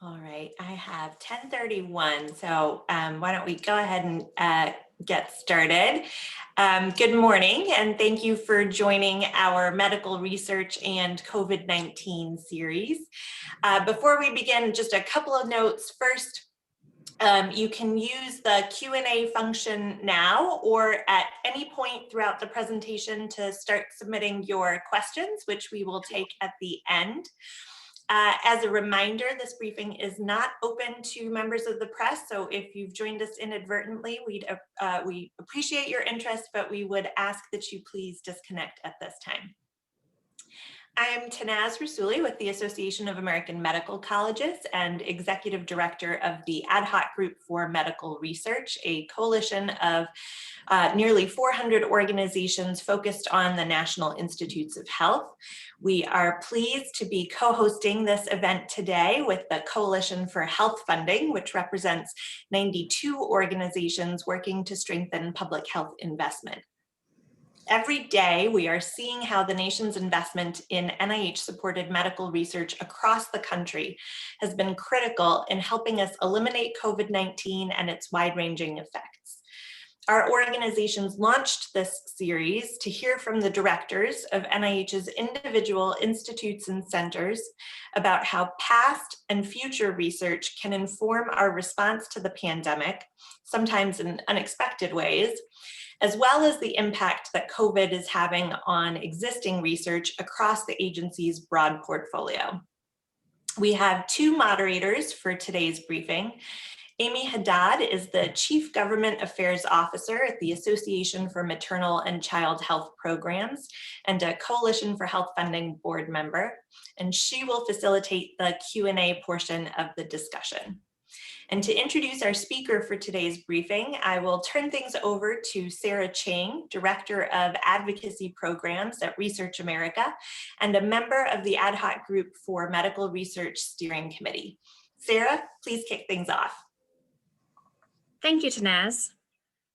All right, I have 10:31, so why don't we go ahead and get started. Good morning, and thank you for joining our medical research and COVID-19 series. Before we begin, just a couple of notes. First, you can use the Q&A function now or at any point throughout the presentation to start submitting your questions, which we will take at the end. As a reminder, this briefing is not open to members of the press, so if you've joined us inadvertently, we appreciate your interest, but we would ask that you please disconnect at this time. I am Tanaz Rasuli with the Association of American Medical Colleges and Executive Director of the Ad Hoc Group for Medical Research, a coalition of nearly 400 organizations focused on the National Institutes of Health. We are pleased to be co-hosting this event today with the Coalition for Health Funding, which represents 92 organizations working to strengthen public health investment. Every day, we are seeing how the nation's investment in NIH-supported medical research across the country has been critical in helping us eliminate COVID-19 and its wide-ranging effects. Our organizations launched this series to hear from the directors of NIH's individual institutes and centers about how past and future research can inform our response to the pandemic, sometimes in unexpected ways, as well as the impact that COVID is having on existing research across the agency's broad portfolio. We have two moderators for today's briefing. Amy Haddad is the Chief Government Affairs Officer at the Association for Maternal and Child Health Programs and a Coalition for Health Funding board member, and she will facilitate the Q&A portion of the discussion. And to introduce our speaker for today's briefing, I will turn things over to Sarah Chang, Director of Advocacy Programs at Research America and a member of the Ad Hoc Group for Medical Research Steering Committee. Sarah, please kick things off. Thank you, Tanaz.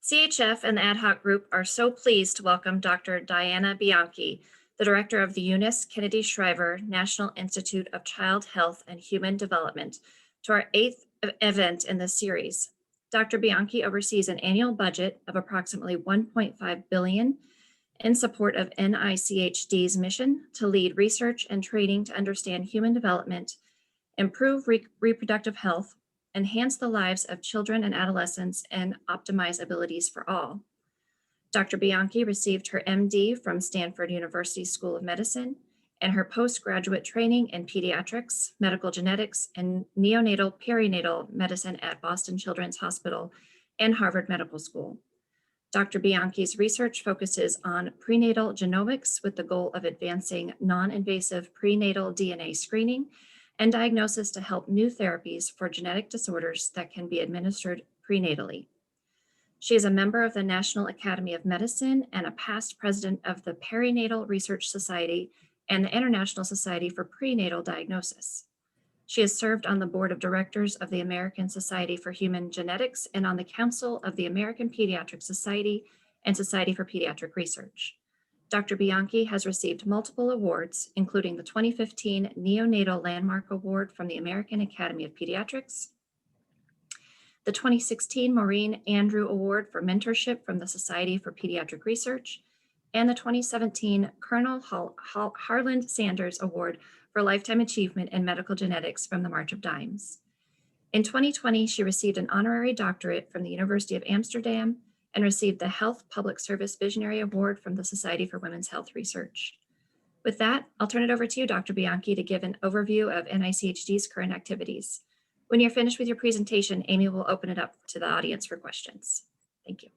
CHF and the Ad Hoc Group are so pleased to welcome Dr. Diana Bianchi, the Director of the Eunice Kennedy Shriver National Institute of Child Health and Human Development, to our 8th event in this series. Dr. Bianchi oversees an annual budget of approximately $1.5 billion in support of NICHD's mission to lead research and training to understand human development, improve reproductive health, enhance the lives of children and adolescents, and optimize abilities for all. Dr. Bianchi received her MD from Stanford University School of Medicine and her postgraduate training in pediatrics, medical genetics, and neonatal perinatal medicine at Boston Children's Hospital and Harvard Medical School. Dr. Bianchi's research focuses on prenatal genomics with the goal of advancing non-invasive prenatal DNA screening and diagnosis to help new therapies for genetic disorders that can be administered prenatally. She is a member of the National Academy of Medicine and a past president of the Perinatal Research Society and the International Society for Prenatal Diagnosis. She has served on the board of directors of the American Society for Human Genetics and on the council of the American Pediatric Society and Society for Pediatric Research. Dr. Bianchi has received multiple awards, including the 2015 Neonatal Landmark Award from the American Academy of Pediatrics, the 2016 Maureen Andrew Award for Mentorship from the Society for Pediatric Research, and the 2017 Colonel Harland Sanders Award for Lifetime Achievement in Medical Genetics from the March of Dimes. In 2020, she received an honorary doctorate from the University of Amsterdam and received the Health Public Service Visionary Award from the Society for Women's Health Research. With that, I'll turn it over to you, Dr. Bianchi, to give an overview of NICHD's current activities. When you're finished with your presentation, Amy will open it up to the audience for questions. Thank you.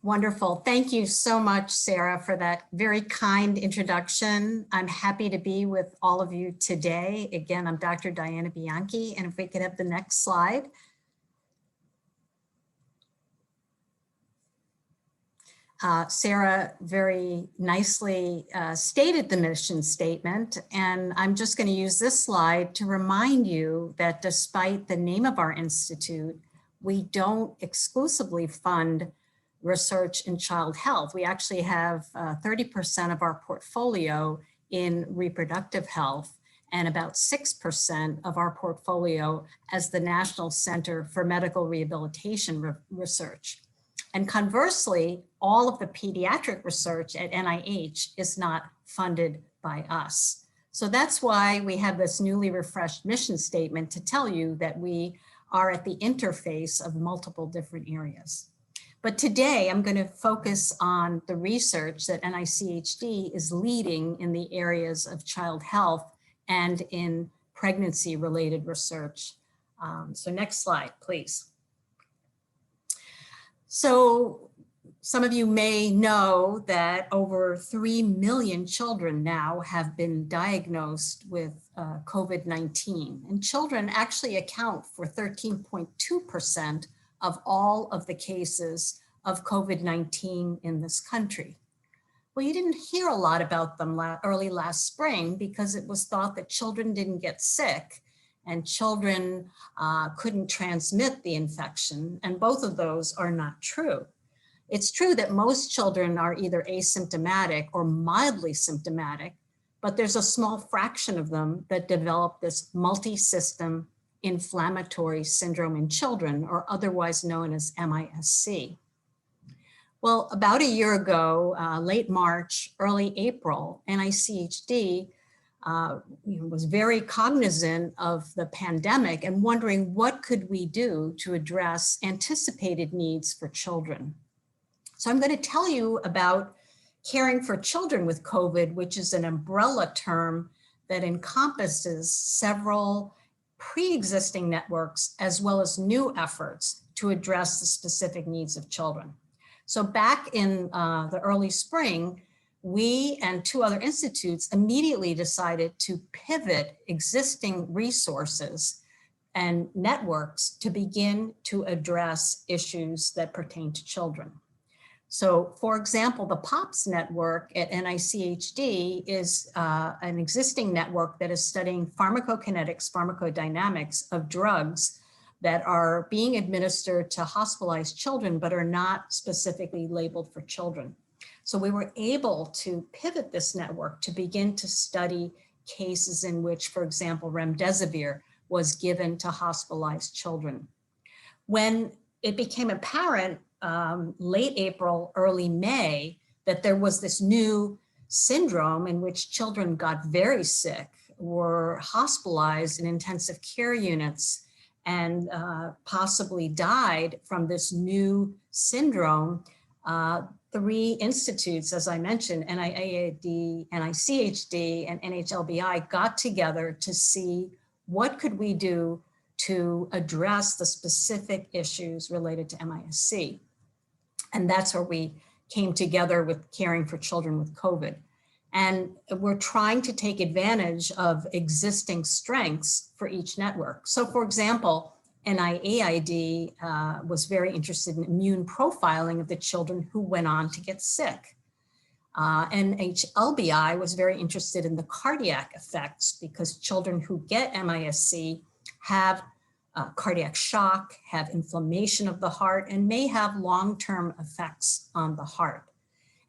Wonderful. Thank you so much, Sarah, for that very kind introduction. I'm happy to be with all of you today. Again, I'm Dr. Diana Bianchi, and if we could have the next slide. Sarah very nicely stated the mission statement, and I'm just going to use this slide to remind you that despite the name of our institute, we don't exclusively fund research in child health. We actually have 30% of our portfolio in reproductive health, and about 6% of our portfolio as the National Center for Medical Rehabilitation Research. And conversely, all of the pediatric research at NIH is not funded by us. So that's why we have this newly refreshed mission statement to tell you that we are at the interface of multiple different areas. But today I'm going to focus on the research that NICHD is leading in the areas of child health and in pregnancy-related research. So next slide, please. So some of you may know that over 3 million children now have been diagnosed with COVID-19, and children actually account for 13.2% of all of the cases of COVID-19 in this country. Well, you didn't hear a lot about them early last spring because it was thought that children didn't get sick and children couldn't transmit the infection, and both of those are not true. It's true that most children are either asymptomatic or mildly symptomatic, but there's a small fraction of them that develop this multi-system inflammatory syndrome in children, or otherwise known as MIS-C. Well, about a year ago, late March, early April, NICHD was very cognizant of the pandemic and wondering what could we do to address anticipated needs for children. So I'm going to tell you about caring for children with COVID, which is an umbrella term that encompasses several pre-existing networks as well as new efforts to address the specific needs of children. So back in the early spring, we and 2 other institutes immediately decided to pivot existing resources and networks to begin to address issues that pertain to children. So for example, the POPS network at NICHD is an existing network that is studying pharmacokinetics, pharmacodynamics of drugs that are being administered to hospitalized children, but are not specifically labeled for children. So we were able to pivot this network to begin to study cases in which, for example, remdesivir was given to hospitalized children. When it became apparent late April, early May, that there was this new syndrome in which children got very sick, were hospitalized in intensive care units, and possibly died from this new syndrome, 3 institutes, as I mentioned, NIAID, NICHD, and NHLBI got together to see what could we do to address the specific issues related to MIS-C. And that's where we came together with caring for children with COVID. And we're trying to take advantage of existing strengths for each network. So for example, NIAID was very interested in immune profiling of the children who went on to get sick. NHLBI was very interested in the cardiac effects because children who get MIS-C have cardiac shock, have inflammation of the heart, and may have long-term effects on the heart.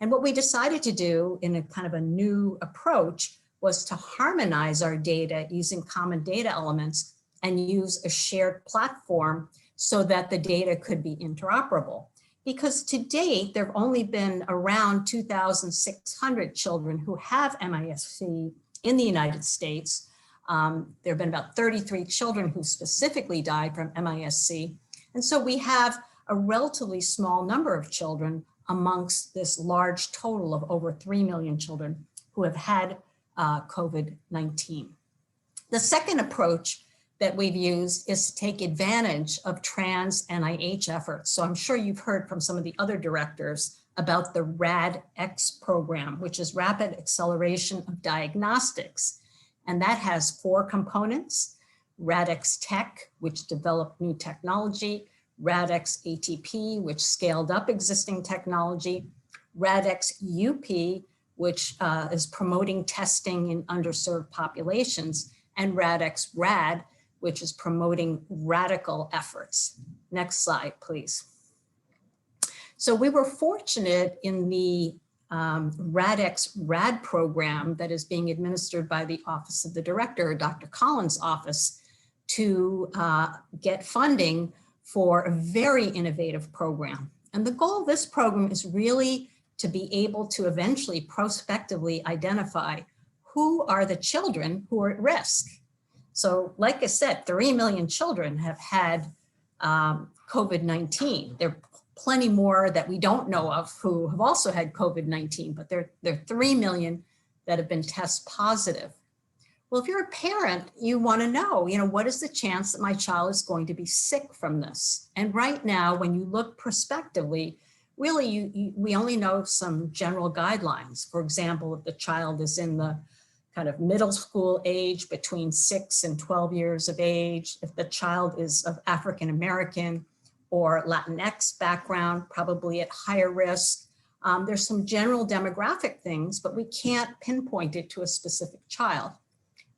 And what we decided to do in a kind of a new approach was to harmonize our data using common data elements and use a shared platform so that the data could be interoperable. Because to date, there have only been around 2,600 children who have MIS-C in the United States. There have been about 33 children who specifically died from MIS-C. And so we have a relatively small number of children amongst this large total of over 3 million children who have had COVID-19. The second approach that we've used is to take advantage of trans-NIH efforts. So I'm sure you've heard from some of the other directors about the RADx program, which is Rapid Acceleration of Diagnostics. And that has 4 components: RADx Tech, which developed new technology; RADx ATP, which scaled up existing technology; RADx UP, which is promoting testing in underserved populations; and RADx RAD, which is promoting radical efforts. Next slide, please. So we were fortunate in the RADx RAD program that is being administered by the Office of the Director, Dr. Collins' office, to get funding for a very innovative program. And the goal of this program is really to be able to eventually prospectively identify who are the children who are at risk. So like I said, 3 million children have had COVID-19. There are plenty more that we don't know of who have also had COVID-19, but there are 3 million that have been test positive. Well, if you're a parent, you want to know, what is the chance that my child is going to be sick from this? And right now, when you look prospectively, really, we only know some general guidelines. For example, if the child is in the kind of middle school age, between 6 and 12 years of age, if the child is of African American or Latinx background, probably at higher risk. There's some general demographic things, but we can't pinpoint it to a specific child.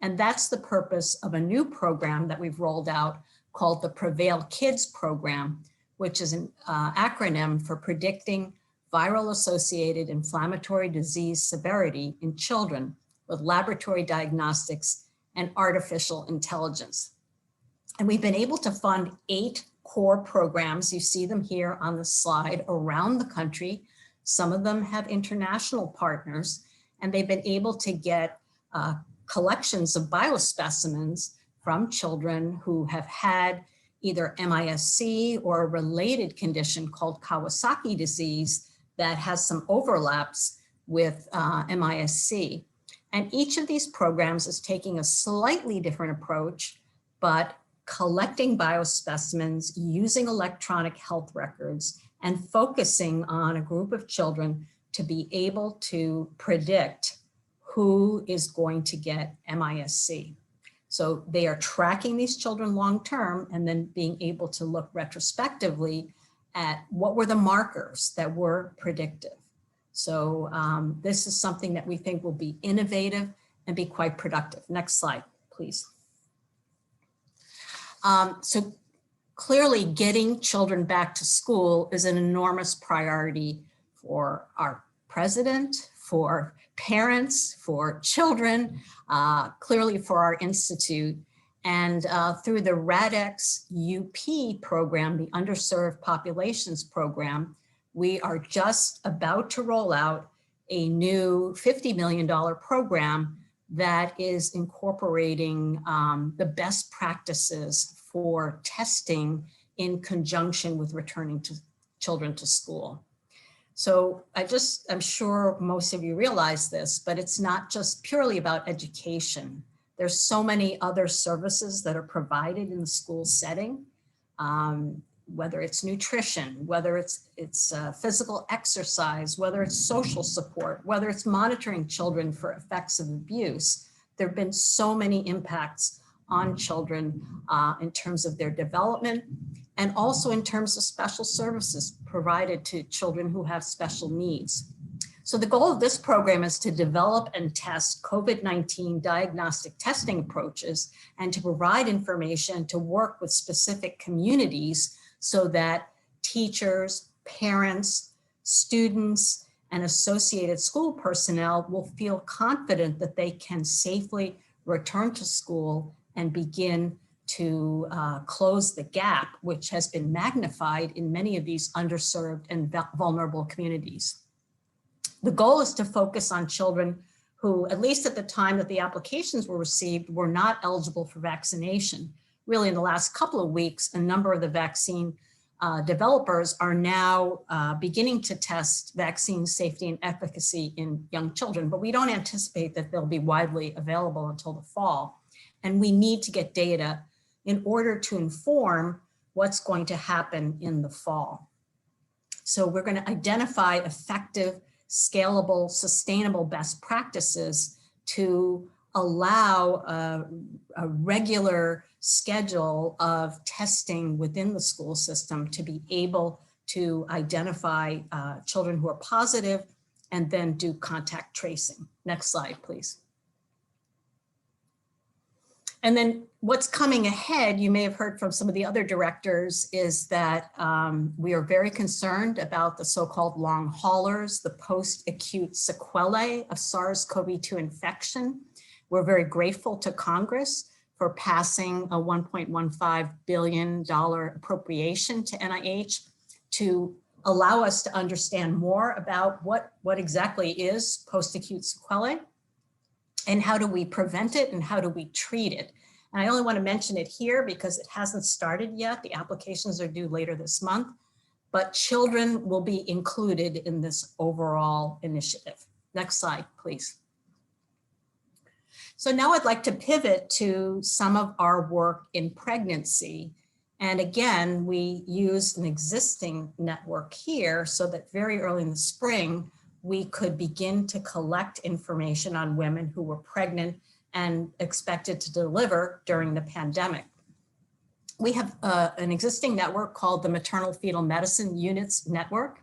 And that's the purpose of a new program that we've rolled out called the Prevail Kids program, which is an acronym for Predicting Viral-Associated Inflammatory Disease Severity in Children with Laboratory Diagnostics and Artificial Intelligence. And we've been able to fund 8 core programs. You see them here on the slide around the country. Some of them have international partners, and they've been able to get collections of biospecimens from children who have had either MISC or a related condition called Kawasaki disease that has some overlaps with MISC. And each of these programs is taking a slightly different approach, but collecting biospecimens, using electronic health records, and focusing on a group of children to be able to predict who is going to get MISC. So they are tracking these children long-term and then being able to look retrospectively at what were the markers that were predictive. So this is something that we think will be innovative and be quite productive. Next slide, please. So clearly getting children back to school is an enormous priority for our president, for parents, for children, clearly for our institute. And through the RADx UP program, the Underserved Populations Program, we are just about to roll out a new $50 million program that is incorporating the best practices for testing in conjunction with returning children to school. So I'm sure most of you realize this, but it's not just purely about education. There's so many other services that are provided in the school setting, whether it's nutrition, whether it's physical exercise, whether it's social support, whether it's monitoring children for effects of abuse. There have been so many impacts on children in terms of their development and also in terms of special services provided to children who have special needs. So the goal of this program is to develop and test COVID-19 diagnostic testing approaches and to provide information to work with specific communities so that teachers, parents, students, and associated school personnel will feel confident that they can safely return to school and begin to close the gap, which has been magnified in many of these underserved and vulnerable communities. The goal is to focus on children who, at least at the time that the applications were received, were not eligible for vaccination. Really, in the last couple of weeks, a number of the vaccine developers are now beginning to test vaccine safety and efficacy in young children, but we don't anticipate that they'll be widely available until the fall. And we need to get data in order to inform what's going to happen in the fall. So we're going to identify effective, scalable, sustainable best practices to allow a regular schedule of testing within the school system to be able to identify children who are positive and then do contact tracing. Next slide, please. And then what's coming ahead, you may have heard from some of the other directors, is that we are very concerned about the so-called long haulers, the post-acute sequelae of SARS-CoV-2 infection. We're very grateful to Congress for passing a $1.15 billion appropriation to NIH to allow us to understand more about what exactly is post-acute sequelae and how do we prevent it and how do we treat it. And I only want to mention it here because it hasn't started yet. The applications are due later this month, but children will be included in this overall initiative. Next slide, please. So now I'd like to pivot to some of our work in pregnancy. And again, we used an existing network here so that very early in the spring, we could begin to collect information on women who were pregnant and expected to deliver during the pandemic. We have an existing network called the Maternal Fetal Medicine Units Network.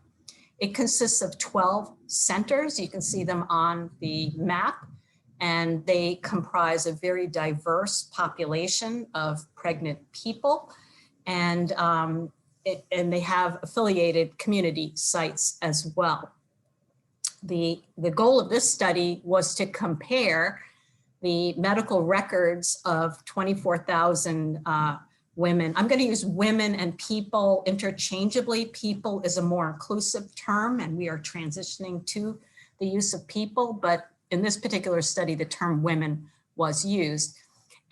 It consists of 12 centers. You can see them on the map, and they comprise a very diverse population of pregnant people. And they have affiliated community sites as well. The goal of this study was to compare the medical records of 24,000 women. I'm going to use women and people interchangeably. People is a more inclusive term, and we are transitioning to the use of people, but in this particular study, the term women was used.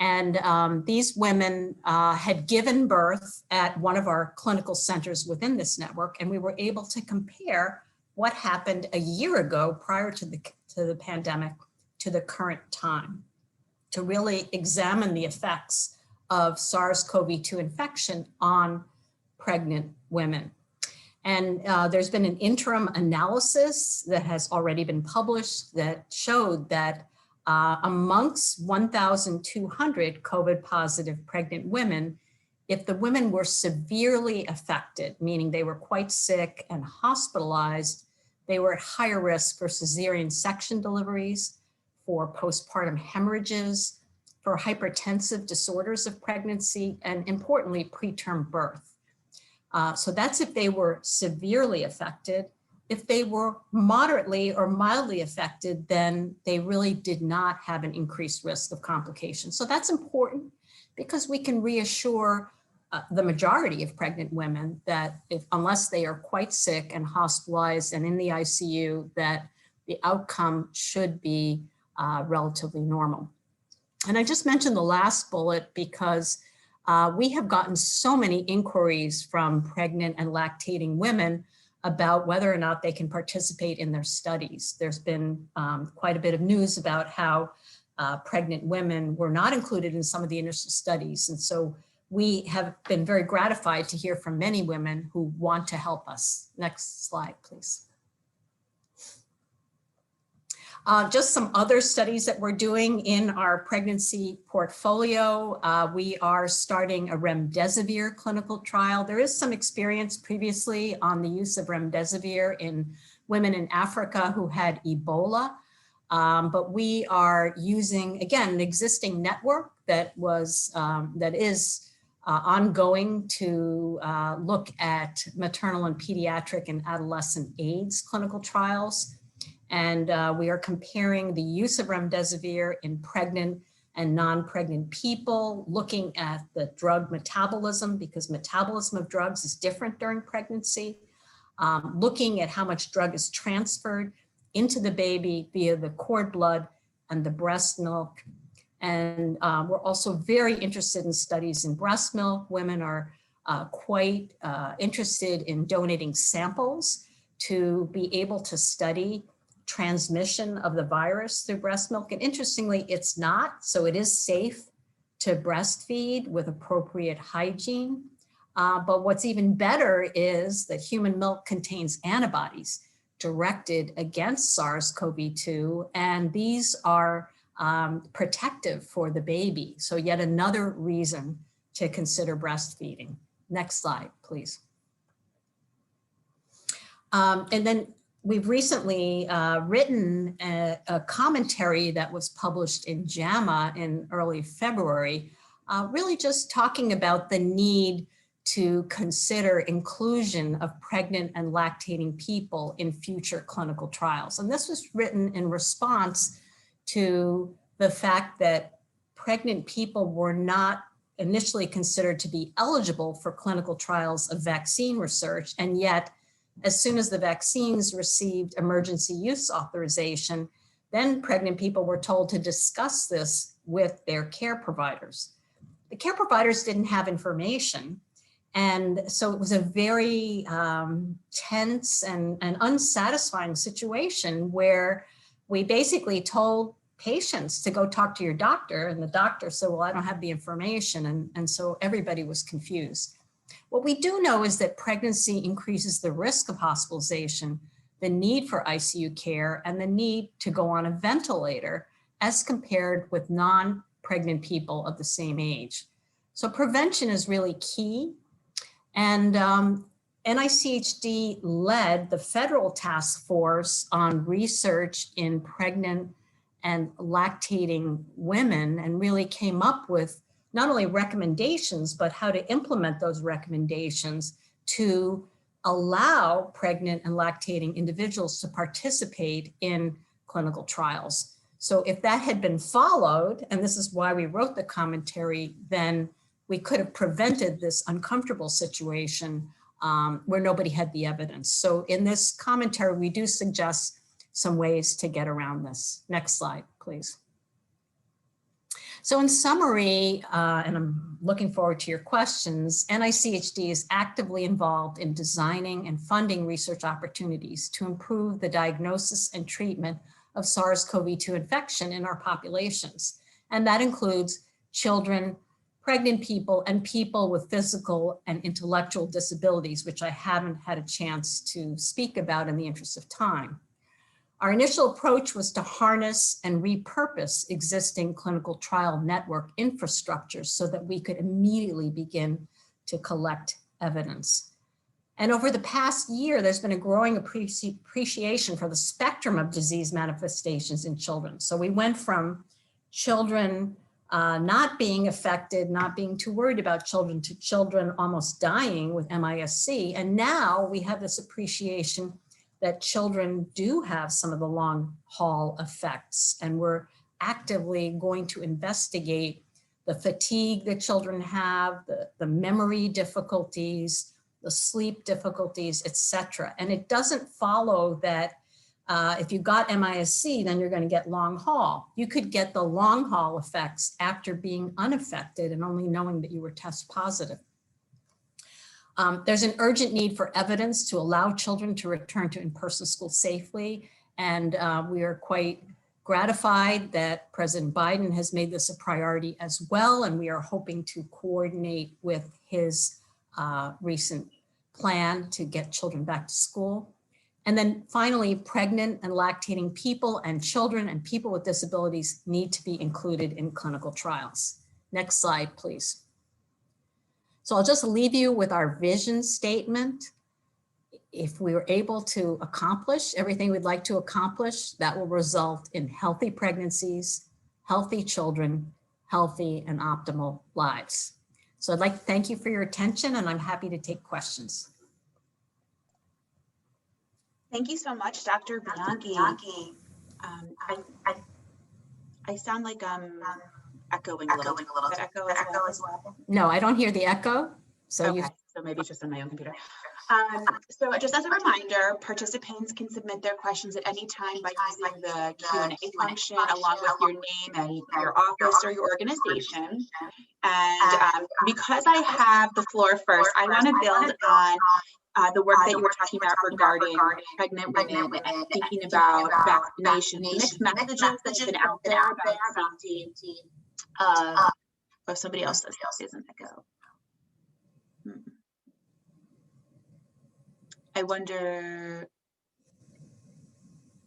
And these women had given birth at one of our clinical centers within this network, and we were able to compare what happened a year ago prior to the pandemic to the current time, to really examine the effects of SARS-CoV-2 infection on pregnant women. And there's been an interim analysis that has already been published that showed that amongst 1,200 COVID positive pregnant women, if the women were severely affected, meaning they were quite sick and hospitalized, they were at higher risk for cesarean section deliveries, for postpartum hemorrhages, for hypertensive disorders of pregnancy, and importantly, preterm birth. So that's if they were severely affected. If they were moderately or mildly affected, then they really did not have an increased risk of complications. So that's important because we can reassure the majority of pregnant women that unless they are quite sick and hospitalized and in the ICU, that the outcome should be relatively normal. And I just mentioned the last bullet because we have gotten so many inquiries from pregnant and lactating women about whether or not they can participate in their studies. There's been quite a bit of news about how pregnant women were not included in some of the initial studies. And so we have been very gratified to hear from many women who want to help us. Next slide, please. Just some other studies that we're doing in our pregnancy portfolio. We are starting a remdesivir clinical trial. There is some experience previously on the use of remdesivir in women in Africa who had Ebola, but we are using, again, an existing network that is ongoing to look at maternal and pediatric and adolescent AIDS clinical trials. And we are comparing the use of remdesivir in pregnant and non-pregnant people, looking at the drug metabolism, because metabolism of drugs is different during pregnancy, looking at how much drug is transferred into the baby via the cord blood and the breast milk. And we're also very interested in studies in breast milk. Women are quite interested in donating samples to be able to study transmission of the virus through breast milk. And interestingly, it's not, so it is safe to breastfeed with appropriate hygiene. But what's even better is that human milk contains antibodies directed against SARS-CoV-2, and these are protective for the baby. So yet another reason to consider breastfeeding. Next slide, please. And then we've recently written a commentary that was published in JAMA in early February, really just talking about the need to consider inclusion of pregnant and lactating people in future clinical trials. And this was written in response to the fact that pregnant people were not initially considered to be eligible for clinical trials of vaccine research. And yet, as soon as the vaccines received emergency use authorization, then pregnant people were told to discuss this with their care providers. The care providers didn't have information. And so it was a very tense and unsatisfying situation where we basically told patients to go talk to your doctor, and the doctor said, well, I don't have the information. And so everybody was confused. What we do know is that pregnancy increases the risk of hospitalization, the need for ICU care, and the need to go on a ventilator as compared with non-pregnant people of the same age. So prevention is really key. And NICHD led the federal task force on research in pregnant and lactating women and really came up with not only recommendations, but how to implement those recommendations to allow pregnant and lactating individuals to participate in clinical trials. So if that had been followed, and this is why we wrote the commentary, then we could have prevented this uncomfortable situation where nobody had the evidence. So in this commentary, we do suggest some ways to get around this. Next slide, please. So in summary, and I'm looking forward to your questions, NICHD is actively involved in designing and funding research opportunities to improve the diagnosis and treatment of SARS-CoV-2 infection in our populations. And that includes children, pregnant people, and people with physical and intellectual disabilities, which I haven't had a chance to speak about in the interest of time. Our initial approach was to harness and repurpose existing clinical trial network infrastructure so that we could immediately begin to collect evidence. And over the past year, there's been a growing appreciation for the spectrum of disease manifestations in children. So we went from children not being affected, not being too worried about children, to children almost dying with MIS-C. And now we have this appreciation that children do have some of the long haul effects. And we're actively going to investigate the fatigue that children have, the memory difficulties, the sleep difficulties, et cetera. And it doesn't follow that if you got MIS-C, then you're going to get long haul. You could get the long haul effects after being unaffected and only knowing that you were test positive. There's an urgent need for evidence to allow children to return to in-person school safely. And we are quite gratified that President Biden has made this a priority as well. And we are hoping to coordinate with his recent plan to get children back to school. And then finally, pregnant and lactating people and children and people with disabilities need to be included in clinical trials. Next slide, please. So I'll just leave you with our vision statement. If we were able to accomplish everything we'd like to accomplish, that will result in healthy pregnancies, healthy children, healthy and optimal lives. So I'd like to thank you for your attention, and I'm happy to take questions. Thank you so much, Dr. Bianchi. I sound like I'm echoing a little. Is that echo as well? No, I don't hear the echo. So okay, so maybe it's just on my own computer. So just as a reminder, participants can submit their questions at any time by using the Q&A function along with your name and your office or your organization. And because I have the floor first, I want to build on the work that you were talking about regarding pregnant women and thinking about vaccination, mixed messages that's been out there about safety. Oh, somebody else says isn't echo. I wonder,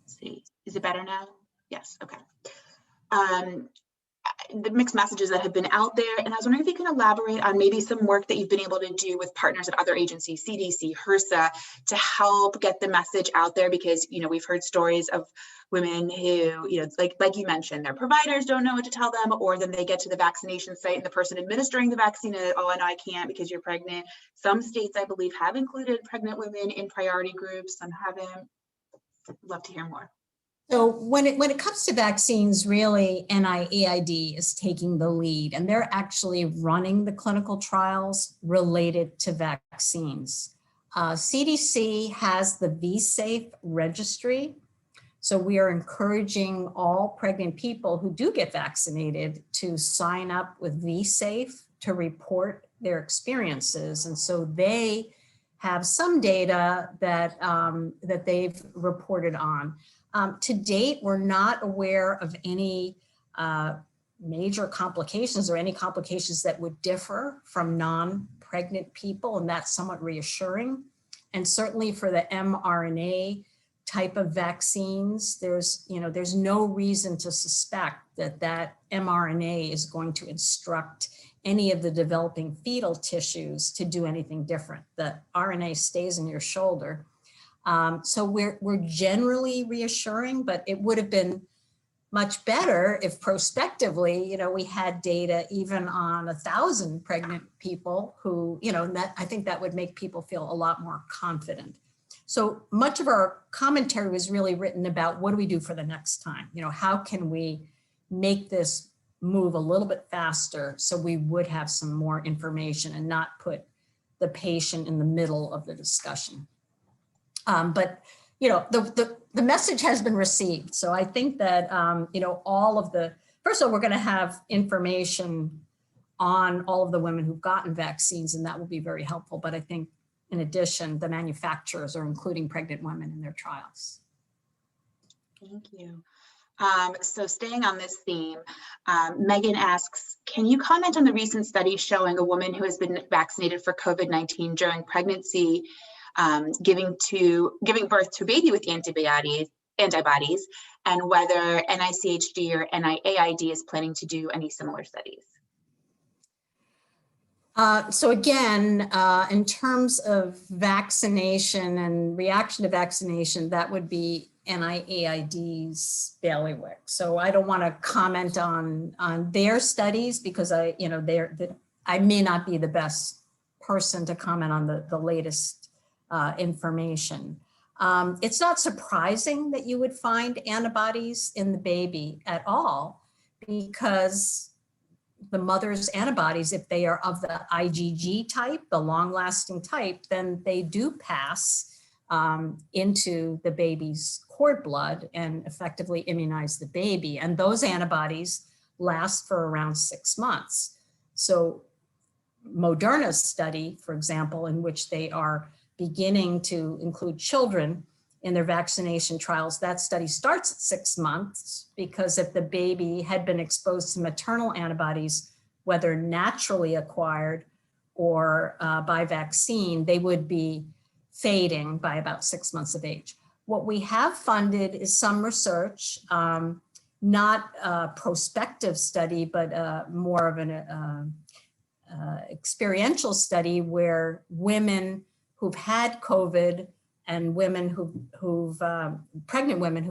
let's see, is it better now? Yes, okay. the mixed messages that have been out there. And I was wondering if you can elaborate on maybe some work that you've been able to do with partners at other agencies, CDC, HRSA, to help get the message out there, because, you know, we've heard stories of women who, you know, like you mentioned, their providers don't know what to tell them, or then they get to the vaccination site and the person administering the vaccine, oh, and I can't because you're pregnant. Some states, I believe, have included pregnant women in priority groups. Some haven't. Love to hear more. So when it comes to vaccines, really NIAID is taking the lead, and they're actually running the clinical trials related to vaccines. CDC has the VSafe registry. So we are encouraging all pregnant people who do get vaccinated to sign up with VSafe to report their experiences. And so they have some data that, that they've reported on. To date, we're not aware of any major complications or any complications that would differ from non-pregnant people, and that's somewhat reassuring. And certainly for the mRNA type of vaccines, there's no reason to suspect that that mRNA is going to instruct any of the developing fetal tissues to do anything different. The RNA stays in your shoulder. So we're generally reassuring, but it would have been much better if prospectively, we had data even on 1,000 pregnant people who, I think that would make people feel a lot more confident. So much of our commentary was really written about what do we do for the next time? How can we make this move a little bit faster so we would have some more information and not put the patient in the middle of the discussion. But the message has been received. So I think that, all of the, first of all, we're going to have information on all of the women who've gotten vaccines, and that will be very helpful. But I think in addition, the manufacturers are including pregnant women in their trials. Thank you. So staying on this theme, Megan asks, can you comment on the recent study showing a woman who has been vaccinated for COVID-19 during pregnancy, giving birth to a baby with antibodies, and whether NICHD or NIAID is planning to do any similar studies? So again, in terms of vaccination and reaction to vaccination, that would be NIAID's bailiwick. So I don't want to comment on their studies because I may not be the best person to comment on the latest information. It's not surprising that you would find antibodies in the baby at all, because the mother's antibodies, if they are of the IgG type, the long-lasting type, then they do pass into the baby's cord blood and effectively immunize the baby. And those antibodies last for around 6 months. So Moderna's study, for example, in which they are beginning to include children in their vaccination trials, that study starts at 6 months, because if the baby had been exposed to maternal antibodies, whether naturally acquired or by vaccine, they would be fading by about 6 months of age. What we have funded is some research, not a prospective study, but more of an experiential study where women who've had COVID and women pregnant women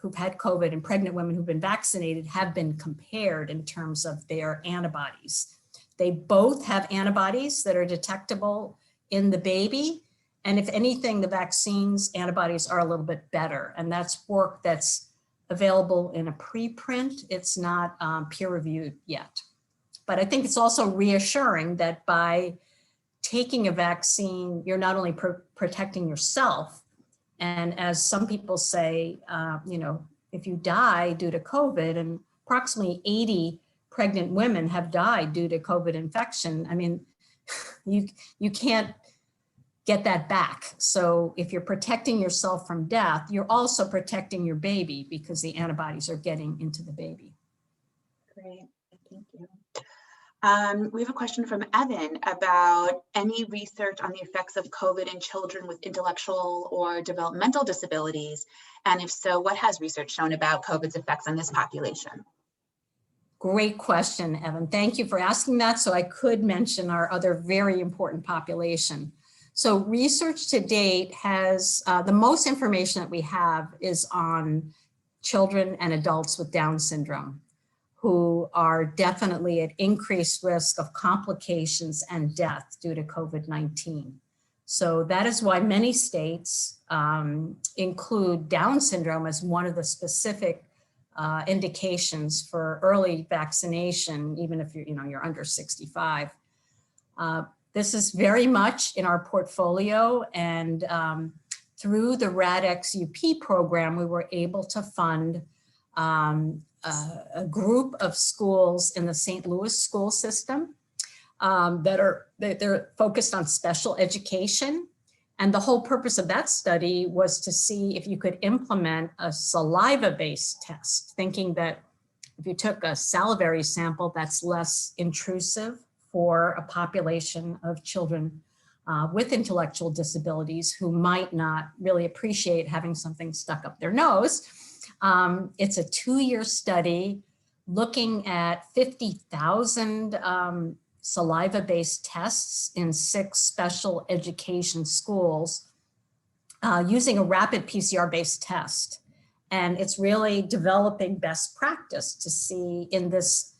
who've had COVID and pregnant women who've been vaccinated have been compared in terms of their antibodies. They both have antibodies that are detectable in the baby. And if anything, the vaccine's antibodies are a little bit better. And that's work that's available in a preprint. It's not peer reviewed yet. But I think it's also reassuring that by taking a vaccine, you're not only protecting yourself, and as some people say, if you die due to COVID, and approximately 80 pregnant women have died due to COVID infection, I mean, you can't get that back. So if you're protecting yourself from death, you're also protecting your baby because the antibodies are getting into the baby. Great, thank you. We have a question from Evan about any research on the effects of COVID in children with intellectual or developmental disabilities, and if so, what has research shown about COVID's effects on this population? Great question, Evan. Thank you for asking that. So I could mention our other very important population. So research to date has, the most information that we have is on children and adults with Down syndrome, who are definitely at increased risk of complications and death due to COVID-19. So that is why many states include Down syndrome as one of the specific indications for early vaccination, even if you're under 65. This is very much in our portfolio, and through the RADx UP program, we were able to fund a group of schools in the St. Louis school system they're focused on special education. And the whole purpose of that study was to see if you could implement a saliva-based test, thinking that if you took a salivary sample, that's less intrusive for a population of children with intellectual disabilities who might not really appreciate having something stuck up their nose. It's a 2-year study looking at 50,000 saliva-based tests in 6 special education schools using a rapid PCR-based test. And it's really developing best practice to see in this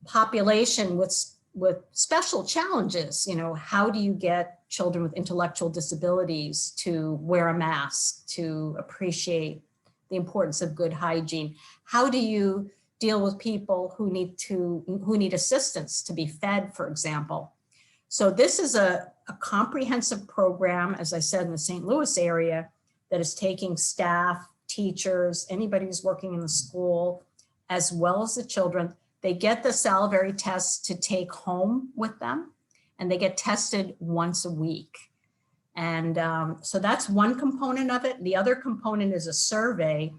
population with special challenges, how do you get children with intellectual disabilities to wear a mask, to appreciate the importance of good hygiene? How do you deal with people who need assistance to be fed, for example? So this is a comprehensive program, as I said, in the St. Louis area, that is taking staff, teachers, anybody who's working in the school, as well as the children. They get the salivary tests to take home with them, and they get tested once a week. And so that's one component of it. The other component is a survey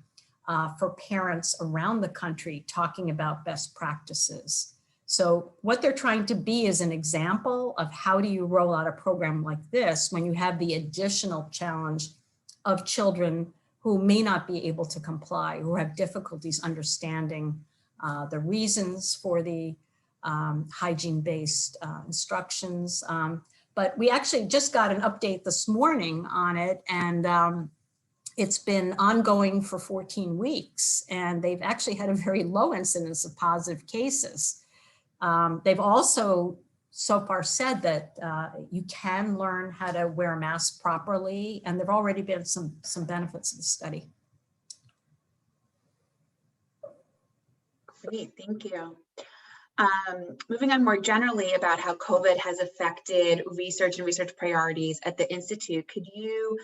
for parents around the country talking about best practices. So what they're trying to be is an example of how do you roll out a program like this when you have the additional challenge of children who may not be able to comply, who have difficulties understanding the reasons for the hygiene-based instructions. But we actually just got an update this morning on it, and it's been ongoing for 14 weeks, and they've actually had a very low incidence of positive cases. They've also so far said that you can learn how to wear a mask properly, and there've already been some benefits of the study. Great, thank you. Moving on more generally about how COVID has affected research and research priorities at the Institute, could you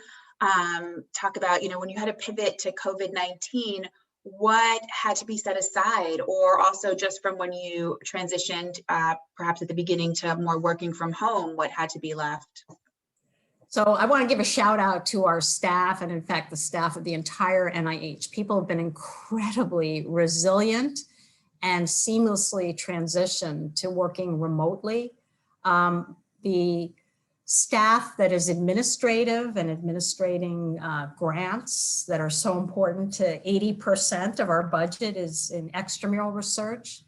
talk about, when you had to pivot to COVID-19, what had to be set aside, or also just from when you transitioned perhaps at the beginning to more working from home, what had to be left? So I want to give a shout out to our staff, and in fact, the staff of the entire NIH. People have been incredibly resilient and seamlessly transitioned to working remotely. The staff that is administrative and administrating grants that are so important to 80% of our budget is in extramural research.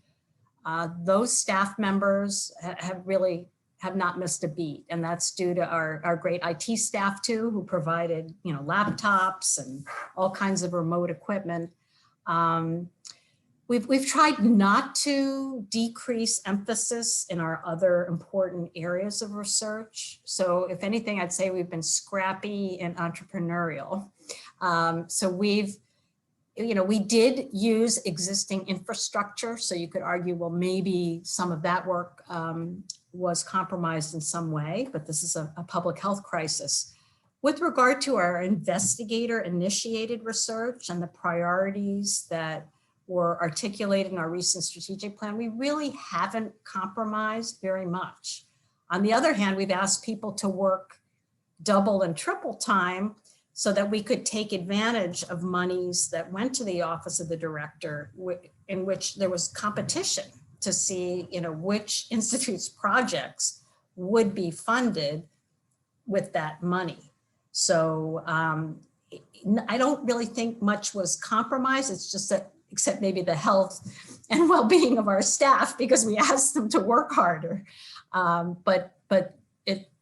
Those staff members have not missed a beat, and that's due to our great IT staff too, who provided laptops and all kinds of remote equipment. We've tried not to decrease emphasis in our other important areas of research. So if anything, I'd say we've been scrappy and entrepreneurial. So we did use existing infrastructure. So you could argue, well, maybe some of that work was compromised in some way, but this is a public health crisis. With regard to our investigator-initiated research and the priorities that were articulated in our recent strategic plan, we really haven't compromised very much. On the other hand, we've asked people to work double and triple time so that we could take advantage of monies that went to the Office of the Director, in which there was competition to see which institute's projects would be funded with that money. So I don't really think much was compromised. It's just that, except maybe the health and well-being of our staff because we asked them to work harder. But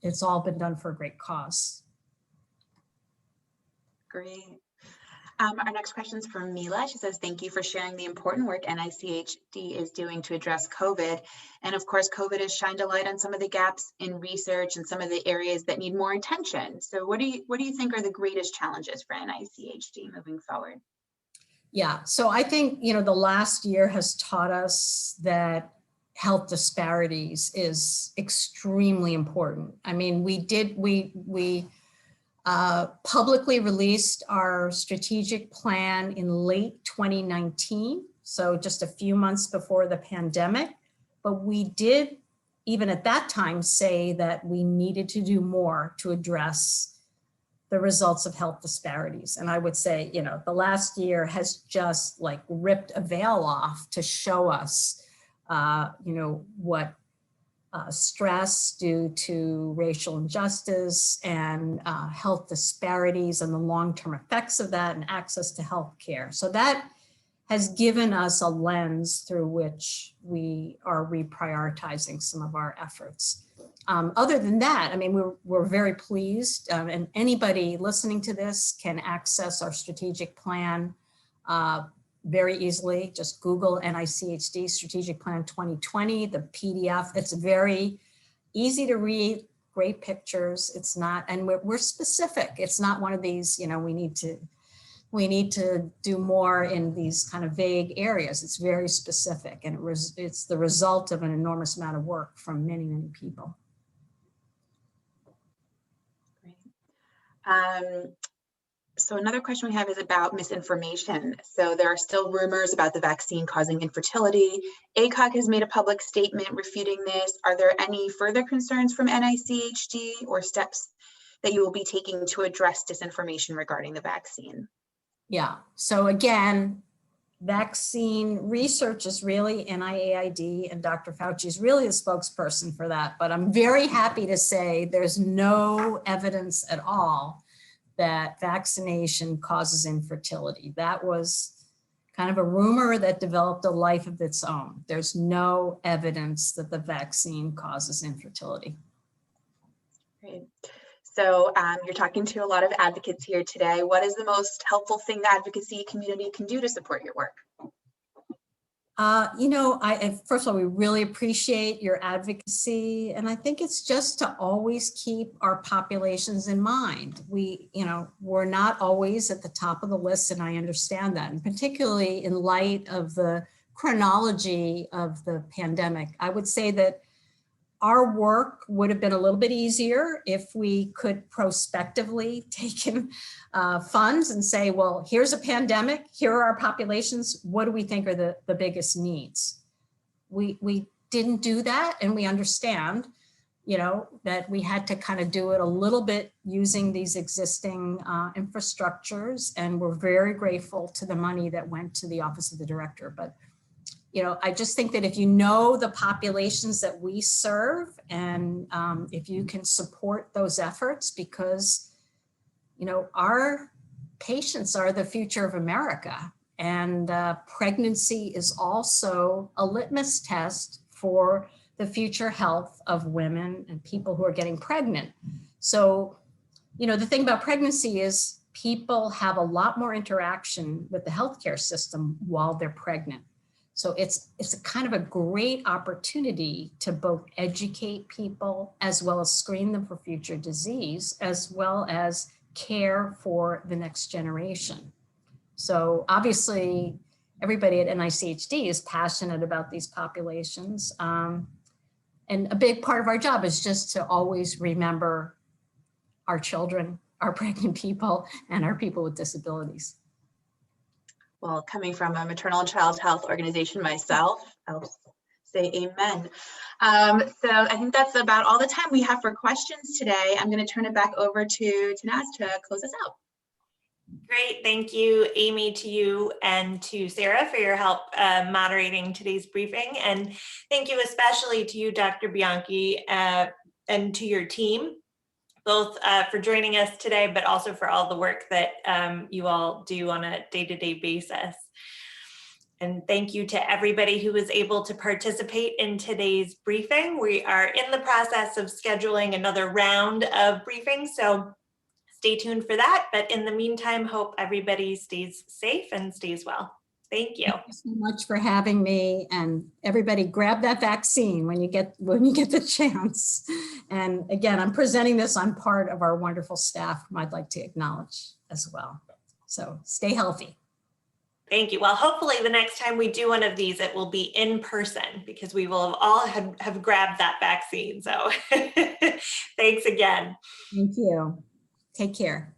it's all been done for a great cause. Great. Our next question is from Mila. She says, thank you for sharing the important work NICHD is doing to address COVID. And of course, COVID has shined a light on some of the gaps in research and some of the areas that need more attention. So what do you think are the greatest challenges for NICHD moving forward? Yeah, so I think, the last year has taught us that health disparities is extremely important. I mean, we publicly released our strategic plan in late 2019, so just a few months before the pandemic. But we did, even at that time, say that we needed to do more to address the results of health disparities. And I would say, the last year has just like ripped a veil off to show us, what stress due to racial injustice and health disparities and the long-term effects of that and access to health care. So that has given us a lens through which we are reprioritizing some of our efforts. Other than that, I mean, we're very pleased, and anybody listening to this can access our strategic plan very easily. Just Google NICHD Strategic Plan 2020, the PDF. It's very easy to read, great pictures. It's not, and we're specific. It's not one of these, we need to do more in these kind of vague areas. It's very specific, and it's the result of an enormous amount of work from many, many people. Great. So another question we have is about misinformation. So there are still rumors about the vaccine causing infertility. ACOG has made a public statement refuting this. Are there any further concerns from NICHD or steps that you will be taking to address disinformation regarding the vaccine? Yeah, so again, vaccine research is really NIAID, and Dr. Fauci is really the spokesperson for that. But I'm very happy to say there's no evidence at all that vaccination causes infertility. That was kind of a rumor that developed a life of its own. There's no evidence that the vaccine causes infertility. Great. So you're talking to a lot of advocates here today. What is the most helpful thing the advocacy community can do to support your work? First of all, we really appreciate your advocacy. And I think it's just to always keep our populations in mind. We're not always at the top of the list, and I understand that. And particularly in light of the chronology of the pandemic, I would say that our work would have been a little bit easier if we could prospectively take in funds and say, well, here's a pandemic, here are our populations, what do we think are the biggest needs? We didn't do that, and we understand, that we had to kind of do it a little bit using these existing infrastructures, and we're very grateful to the money that went to the Office of the Director. But I just think that if you know the populations that we serve, and if you can support those efforts, because, our patients are the future of America, and pregnancy is also a litmus test for the future health of women and people who are getting pregnant. So, the thing about pregnancy is people have a lot more interaction with the healthcare system while they're pregnant. So it's a kind of a great opportunity to both educate people as well as screen them for future disease, as well as care for the next generation. So obviously everybody at NICHD is passionate about these populations. And a big part of our job is just to always remember our children, our pregnant people, and our people with disabilities. Well, coming from a maternal and child health organization myself, I'll say amen. So I think that's about all the time we have for questions today. I'm going to turn it back over to Naz to close us out. Great. Thank you, Amy, to you and to Sarah for your help moderating today's briefing. And thank you especially to you, Dr. Bianchi, and to your team, both for joining us today, but also for all the work that you all do on a day-to-day basis. And thank you to everybody who was able to participate in today's briefing. We are in the process of scheduling another round of briefings, so stay tuned for that. But in the meantime, hope everybody stays safe and stays well. Thank you. Thank you so much for having me, and everybody grab that vaccine when you get the chance. And again, I'm presenting this on part of our wonderful staff whom I'd like to acknowledge as well. So stay healthy. Thank you. Well, hopefully the next time we do one of these, it will be in person because we will have all have grabbed that vaccine. So thanks again. Thank you. Take care.